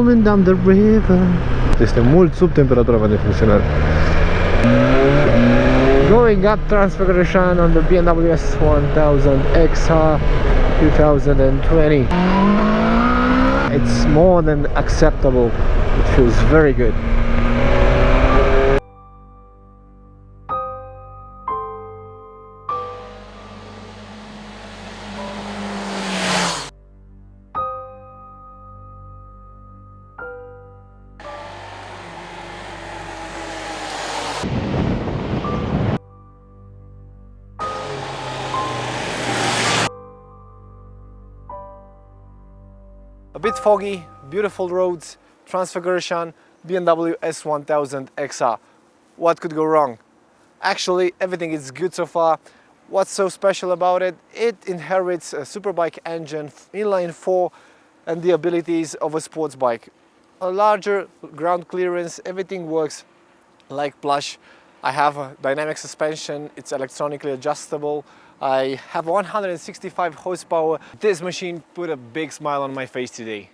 rolling down the river. Este mult sub temperatura mea de funcționare. Going up transfiguration on the BMW S1000XR 2020. It's more than acceptable. It feels very good. A bit foggy, beautiful roads, transfiguration, BMW S1000XR. What could go wrong? Actually, everything is good so far. What's so special about it? It inherits a superbike engine, inline 4, and the abilities of a sports bike. A larger ground clearance, everything works like plush. I have a dynamic suspension, it's electronically adjustable. I have 165 horsepower. This machine put a big smile on my face today.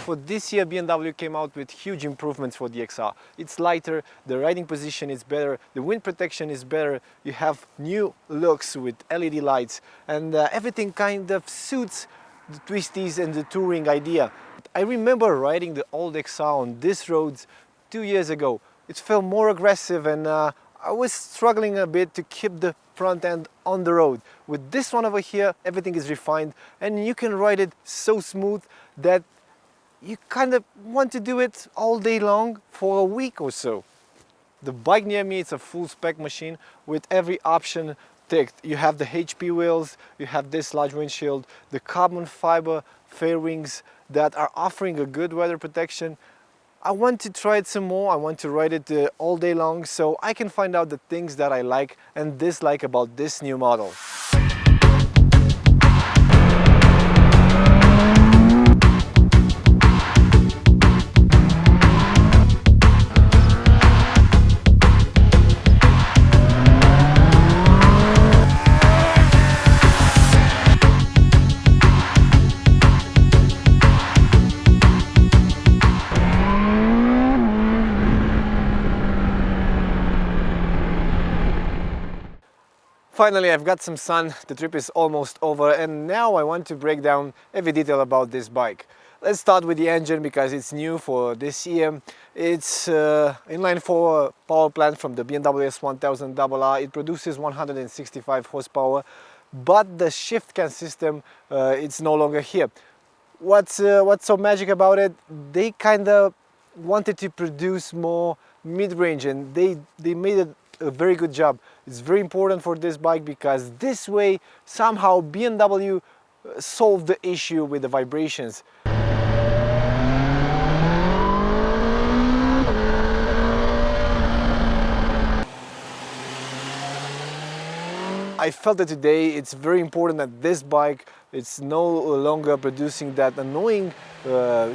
For this year, BMW came out with huge improvements for the XR. It's lighter, the riding position is better, the wind protection is better, you have new looks with LED lights, and everything kind of suits the twisties and the touring idea. I remember riding the old XR on these roads 2 years ago. It felt more aggressive, and I was struggling a bit to keep the front end on the road. With this one over here, everything is refined, and you can ride it so smooth that you kind of want to do it all day long for a week or so. The bike near me, it's a full spec machine with every option ticked. You have the HP wheels, you have this large windshield, the carbon fiber fairings that are offering a good weather protection. I want to try it some more, I want to ride it all day long so I can find out the things that I like and dislike about this new model. Finally, I've got some sun, the trip is almost over, and now I want to break down every detail about this bike. Let's start with the engine because it's new for this year. It's inline 4 power plant from the BMW S1000XR. It produces 165 horsepower, but the ShiftCam system, it's no longer here. What's so magic about it? They kind of wanted to produce more mid-range, and they made it a very good job. It's very important for this bike because this way somehow BMW solved the issue with the vibrations. I felt that today it's very important that this bike, it's no longer producing that annoying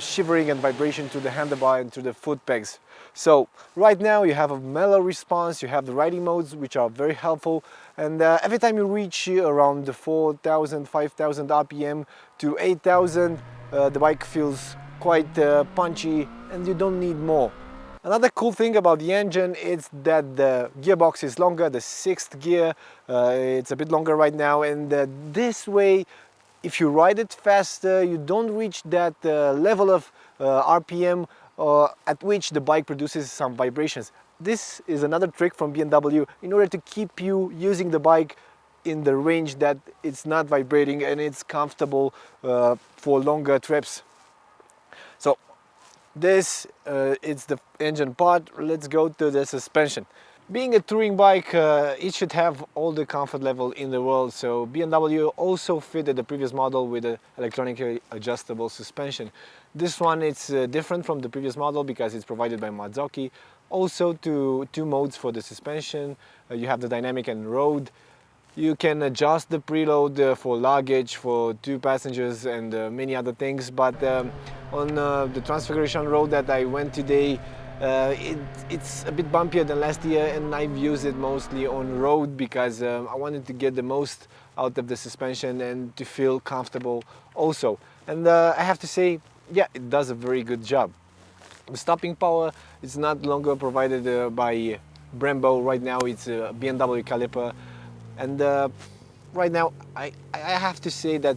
shivering and vibration to the handlebar and to the foot pegs. So right now you have a mellow response, you have the riding modes which are very helpful, and every time you reach around the 4,000, 5,000 RPM to 8,000, the bike feels quite punchy and you don't need more. Another cool thing about the engine is that the gearbox is longer, the 6th gear, it's a bit longer right now, and this way if you ride it faster you don't reach that level of RPM at which the bike produces some vibrations. This is another trick from BMW in order to keep you using the bike in the range that it's not vibrating and it's comfortable for longer trips. So this is the engine part. Let's go to the suspension. Being a touring bike, it should have all the comfort level in the world, so BMW also fitted the previous model with an electronically adjustable suspension. This one it's different from the previous model because it's provided by Mazzocchi. Also two modes for the suspension. You have the dynamic and road. You can adjust the preload for luggage, for 2 passengers and many other things, but on the Transfiguration road that I went today, it's a bit bumpier than last year, and I've used it mostly on road because I wanted to get the most out of the suspension and to feel comfortable also. And I have to say, yeah, it does a very good job. The stopping power is not longer provided by Brembo. Right now it's a BMW caliper, and right now I have to say that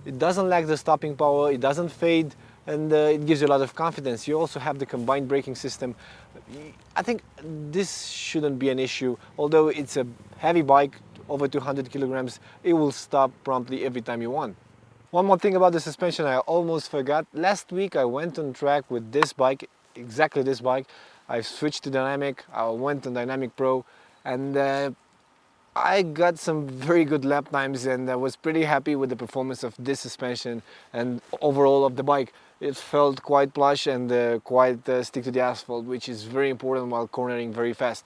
it doesn't lack the stopping power, it doesn't fade, and it gives you a lot of confidence. You also have the combined braking system. I think this shouldn't be an issue. Although it's a heavy bike, over 200 kilograms, it will stop promptly every time you want. One more thing about the suspension I almost forgot. Last week I went on track with this bike, exactly this bike. I switched to Dynamic, I went on Dynamic Pro, and I got some very good lap times, and I was pretty happy with the performance of this suspension and overall of the bike. It felt quite plush and quite stick to the asphalt, which is very important while cornering very fast.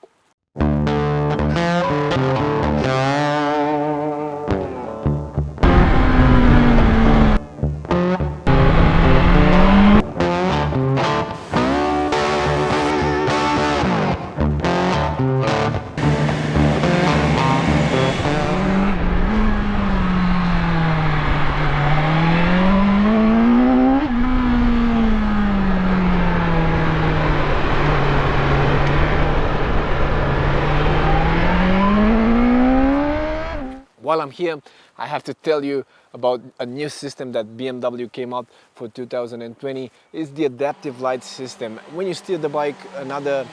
While I'm here, I have to tell you about a new system that BMW came out for 2020. It's the adaptive light system. When you steer the bike, another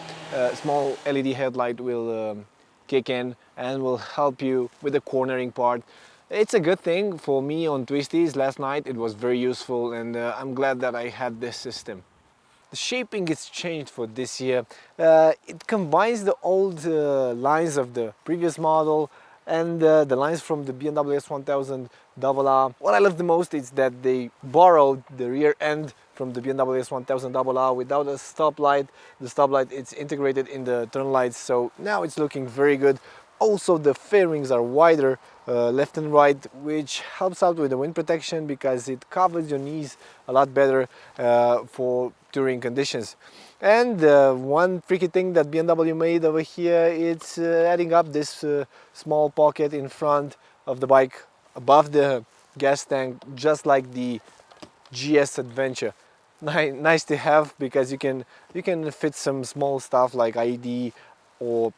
small LED headlight will kick in and will help you with the cornering part. It's a good thing for me on twisties. Last night it was very useful, and I'm glad that I had this system. The shaping is changed for this year. It combines the old lines of the previous model and the lines from the BMW S1000XR. What I love the most is that they borrowed the rear end from the BMW S1000XR without a stoplight. The stoplight is integrated in the turn lights, so now it's looking very good. Also, the fairings are wider left and right, which helps out with the wind protection because it covers your knees a lot better for touring conditions. And one tricky thing that BMW made over here, it's adding up this small pocket in front of the bike above the gas tank, just like the GS Adventure. Nice to have because you can fit some small stuff like ID or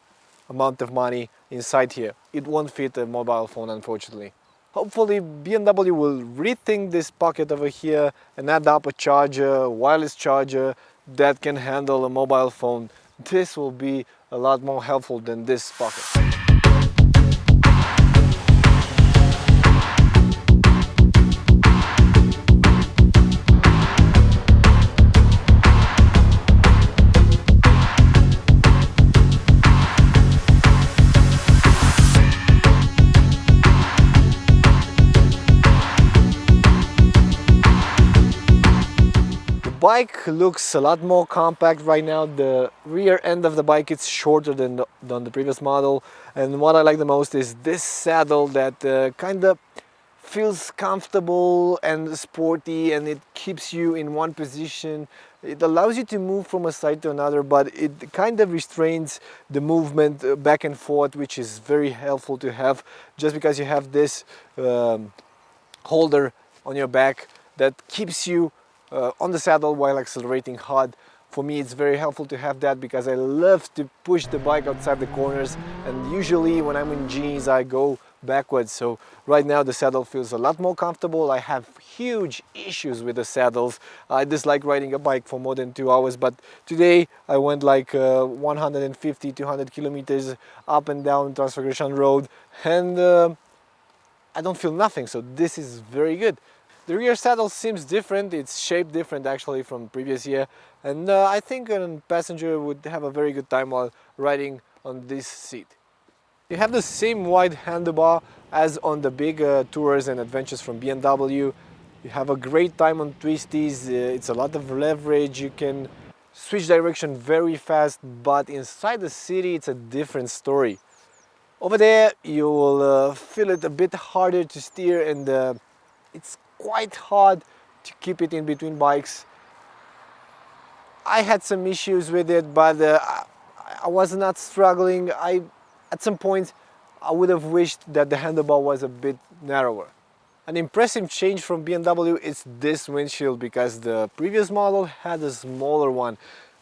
amount of money inside here. It won't fit a mobile phone, unfortunately. Hopefully BMW will rethink this pocket over here and add up a charger, a wireless charger that can handle a mobile phone. This will be a lot more helpful than this pocket. The bike looks a lot more compact right now. The rear end of the bike is shorter than the previous model, and what I like the most is this saddle that kind of feels comfortable and sporty, and it keeps you in one position. It allows you to move from a side to another, but it kind of restrains the movement back and forth, which is very helpful to have, just because you have this holder on your back that keeps you on the saddle while accelerating hard. For me, it's very helpful to have that because I love to push the bike outside the corners, and usually when I'm in jeans I go backwards. So right now the saddle feels a lot more comfortable. I have huge issues with the saddles. I dislike riding a bike for more than 2 hours, but today I went like 150-200 kilometers up and down Transfiguration Road, and I don't feel nothing, so this is very good. The rear saddle seems different, it's shaped different actually from previous year, and I think a passenger would have a very good time while riding on this seat. You have the same wide handlebar as on the big tours and adventures from BMW. You have a great time on twisties, it's a lot of leverage, you can switch direction very fast, but inside the city it's a different story. Over there you will feel it a bit harder to steer, and it's quite hard to keep it in between bikes. I had some issues with it, but I was not struggling. At some point I would have wished that the handlebar was a bit narrower. An impressive change from BMW is this windshield, because the previous model had a smaller one.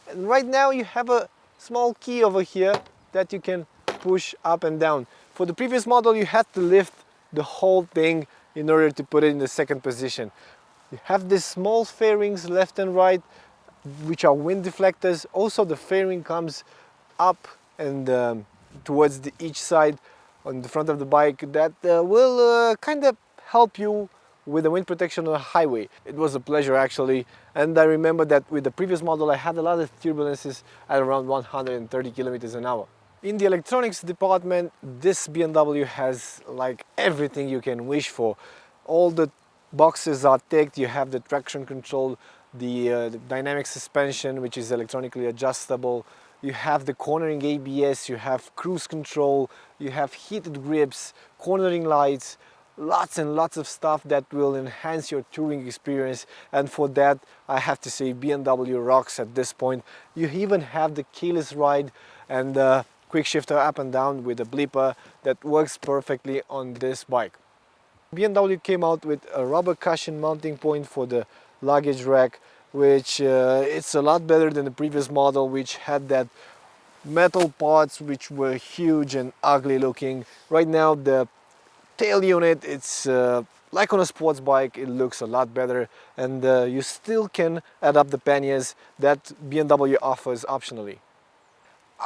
And right now you have a small key over here that you can push up and down. For the previous model you had to lift the whole thing in order to put it in the second position. You have these small fairings left and right, which are wind deflectors. Also the fairing comes up and towards each side on the front of the bike, that will kind of help you with the wind protection on the highway. It was a pleasure actually, and I remember that with the previous model I had a lot of turbulences at around 130 kilometers an hour. In the electronics department, this BMW has like everything you can wish for. All the boxes are ticked. You have the traction control, the dynamic suspension, which is electronically adjustable. You have the cornering ABS, you have cruise control, you have heated grips, cornering lights, lots and lots of stuff that will enhance your touring experience. And for that, I have to say BMW rocks at this point. You even have the keyless ride and the quick shifter up and down with a bleeper that works perfectly on this bike. BMW came out with a rubber cushion mounting point for the luggage rack, which it's a lot better than the previous model, which had that metal parts which were huge and ugly looking. Right now the tail unit, it's like on a sports bike, it looks a lot better, and you still can add up the panniers that BMW offers optionally.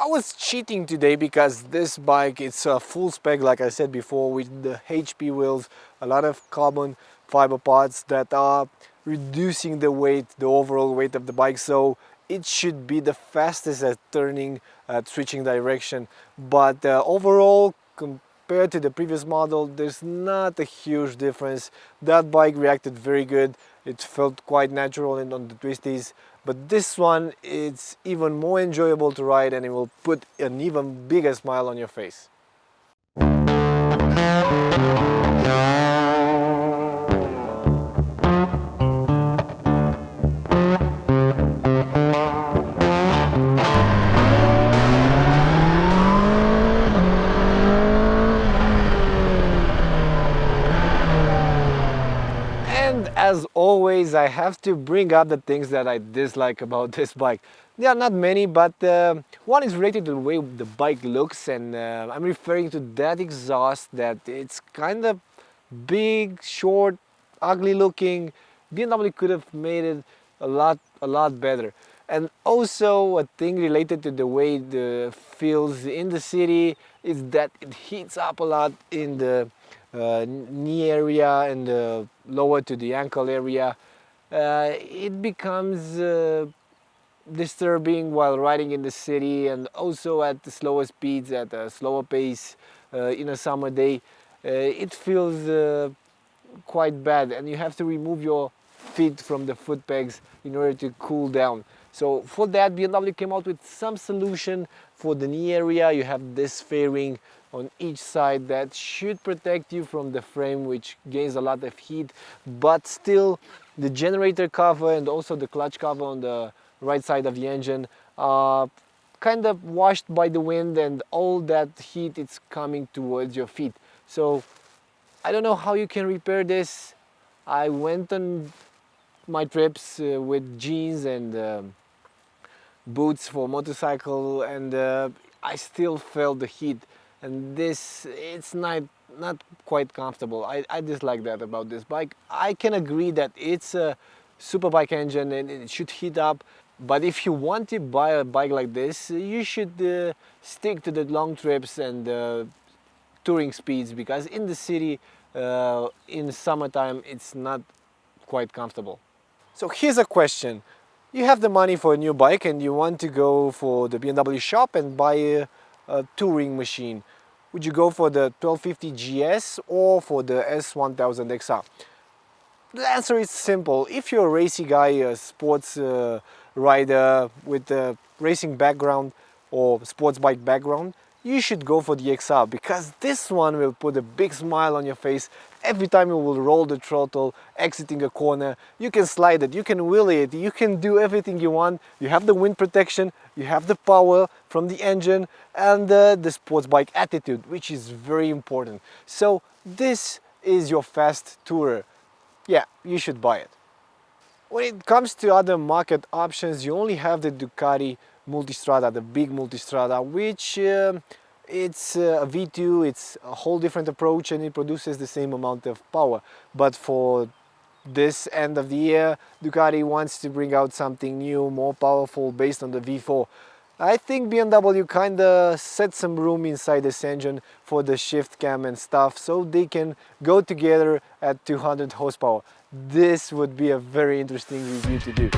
I was cheating today because this bike, it's a full spec, like I said before, with the HP wheels, a lot of carbon fiber parts that are reducing the weight, the overall weight of the bike, so it should be the fastest at turning, at switching direction. But overall, compared to the previous model, there's not a huge difference. That bike reacted very good. It felt quite natural and on the twisties. But this one, it's even more enjoyable to ride, and it will put an even bigger smile on your face. As always, I have to bring up the things that I dislike about this bike. There are not many, but one is related to the way the bike looks, and I'm referring to that exhaust, that it's kind of big, short, ugly looking. BMW could have made it a lot better. And also a thing related to the way it feels in the city is that it heats up a lot in the knee area and lower to the ankle area. It becomes disturbing while riding in the city, and also at the slower speeds, at a slower pace in a summer day. It feels quite bad, and you have to remove your feet from the foot pegs in order to cool down. So for that, BMW came out with some solution for the knee area. You have this fairing on each side that should protect you from the frame, which gains a lot of heat, but still the generator cover and also the clutch cover on the right side of the engine are kind of washed by the wind, and all that heat is coming towards your feet. So I don't know how you can repair this. I went on my trips with jeans and boots for motorcycle, and I still felt the heat, and this, it's not quite comfortable. I dislike that about this bike. I can agree that it's a superbike engine and it should heat up, but if you want to buy a bike like this, you should stick to the long trips and touring speeds, because in the city in summertime it's not quite comfortable. So here's a question. You have the money for a new bike and you want to go for the BMW shop and buy a touring machine. Would you go for the 1250 GS or for the S1000XR? The answer is simple. If you're a racy guy, a sports rider with a racing background or sports bike background, you should go for the XR, because this one will put a big smile on your face every time you will roll the throttle, exiting a corner. You can slide it, you can wheelie it, you can do everything you want. You have the wind protection, you have the power from the engine, and the sports bike attitude, which is very important. So this is your fast tourer. Yeah, you should buy it. When it comes to other market options, you only have the Ducati Multistrada, the big Multistrada, which it's a V2, it's a whole different approach, and it produces the same amount of power. But for this end of the year, Ducati wants to bring out something new, more powerful, based on the V4. I think BMW kinda set some room inside this engine for the ShiftCam and stuff, so they can go together at 200 horsepower. This would be a very interesting review to do.